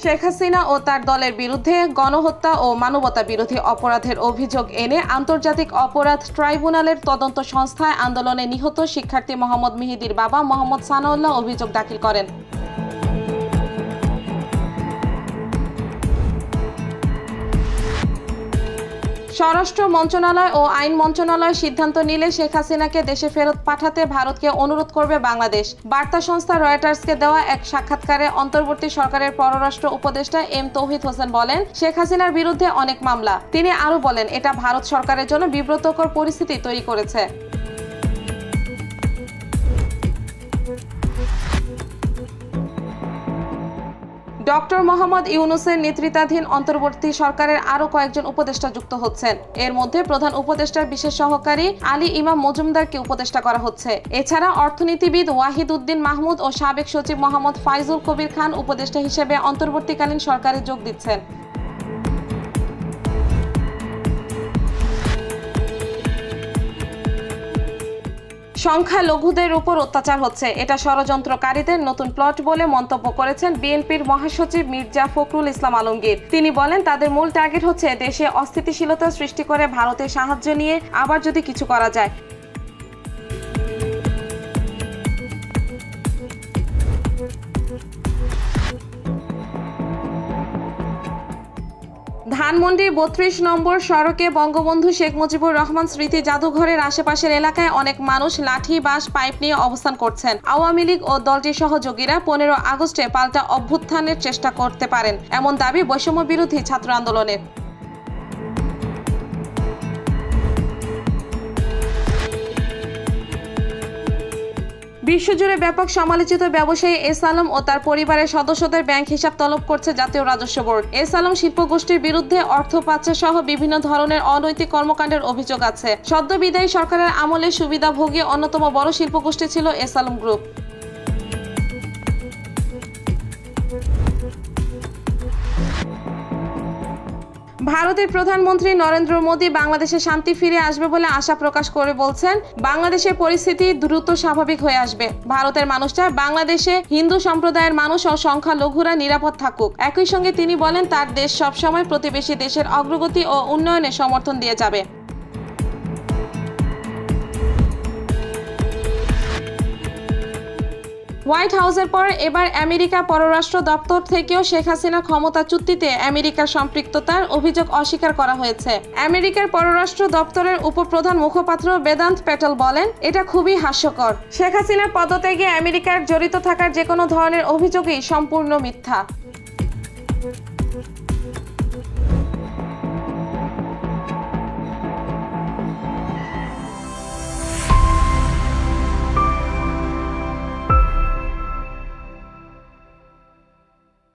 শেখ হাসিনা ও তার দলের বিরুদ্ধে গণহত্যা ও মানবতা বিরোধী অপরাধের অভিযোগ এনে আন্তর্জাতিক অপরাধ ট্রাইব্যুনালের তদন্ত সংস্থায় আন্দোলনে নিহত শিক্ষার্থী মোহাম্মদ মেহেদীর বাবা মোহাম্মদ সানাউল্লাহ অভিযোগ দাখিল করেন। স্বরাষ্ট্র মন্ত্রণালয় ও আইন মন্ত্রণালয় সিদ্ধান্ত নিলে শেখ হাসিনাকে দেশে ফেরত পাঠাতে ভারতকে অনুরোধ করবে বাংলাদেশ। বার্তা সংস্থা রয়টার্সকে দেওয়া এক সাক্ষাৎকারে অন্তর্বর্তী সরকারের পররাষ্ট্র উপদেষ্টা এম তৌহিদ হোসেন বলেন, শেখ হাসিনার বিরুদ্ধে অনেক মামলা। তিনি আরও বলেন, এটা ভারত সরকারের জন্য বিব্রতকর পরিস্থিতি তৈরি করেছে। ডক্টর মোহাম্মদ ইউনূসের নেতৃত্বাধীন অন্তর্বর্তী সরকারের আরও কয়েকজন উপদেষ্টা যুক্ত হচ্ছেন। এর মধ্যে প্রধান উপদেষ্টার বিশেষ সহকারী আলী ইমাম মজুমদারকে উপদেষ্টা করা হচ্ছে। এছাড়া অর্থনীতিবিদ ওয়াহিদ উদ্দিন মাহমুদ ও সাবেক সচিব মোহাম্মদ ফাইজুল কবির খান উপদেষ্টা হিসেবে অন্তর্বর্তীকালীন সরকারে যোগ দিচ্ছেন। সংখ্যালঘুদের উপর অত্যাচার হচ্ছে, এটা ষড়যন্ত্রকারীদের নতুন প্লট বলে মন্তব্য করেছেন বিএনপির মহাসচিব মির্জা ফখরুল ইসলাম আলমগীর। তিনি বলেন, তাদের মূল টার্গেট হচ্ছে দেশে অস্থিতিশীলতা সৃষ্টি করে ভারতের সাহায্য নিয়ে আবার যদি কিছু করা যায়। ধানমন্ডির ৩২ নম্বর সড়কে বঙ্গবন্ধু শেখ মুজিবুর রহমান স্মৃতি জাদুঘরের আশেপাশের এলাকায় অনেক মানুষ লাঠি, বাঁশ, পাইপ নিয়ে অবস্থান করছেন। আওয়ামী লীগ ও দলটির সহযোগীরা ১৫ আগস্টে পাল্টা অভ্যুত্থানের চেষ্টা করতে পারেন, এমন দাবি বৈষম্য বিরোধী ছাত্র আন্দোলনের। বিশ্বজুড়ে ব্যাপক সমালোচিত ব্যবসায়ী এস আলম ও তার পরিবারের সদস্যদের ব্যাংক হিসাব তলব করছে জাতীয় রাজস্ব বোর্ড। এস আলম শিল্পগোষ্ঠীর বিরুদ্ধে অর্থ পাচার সহ বিভিন্ন ধরনের অনৈতিক কর্মকাণ্ডের অভিযোগ আছে। সদ্য বিদায়ী সরকারের আমলে সুবিধাভোগী অন্যতম বড় শিল্পগোষ্ঠী ছিল এস আলম গ্রুপ। ভারতের প্রধানমন্ত্রী নরেন্দ্র মোদী বাংলাদেশে শান্তি ফিরে আসবে বলে আশা প্রকাশ করে বলছেন, বাংলাদেশের পরিস্থিতি দ্রুত স্বাভাবিক হয়ে আসবে। ভারতের মানুষ চায় বাংলাদেশে হিন্দু সম্প্রদায়ের মানুষ ও সংখ্যালঘুরা নিরাপদ থাকুক। একই সঙ্গে তিনি বলেন, তার দেশ সবসময় প্রতিবেশী দেশের অগ্রগতি ও উন্নয়নে সমর্থন দিয়ে যাবে। হোয়াইট হাউসের পর এবার আমেরিকা পররাষ্ট্র দপ্তর থেকেও শেখ হাসিনা ক্ষমতাচ্যুতিতে আমেরিকার সম্পৃক্ততার অভিযোগ অস্বীকার করা হয়েছে। আমেরিকার পররাষ্ট্র দপ্তরের উপপ্রধান মুখপাত্র বেদান্ত প্যাটেল বলেন, এটা খুবই হাস্যকর। শেখ হাসিনার পদত্যাগে আমেরিকার জড়িত থাকার যে কোনো ধরনের অভিযোগই সম্পূর্ণ মিথ্যা।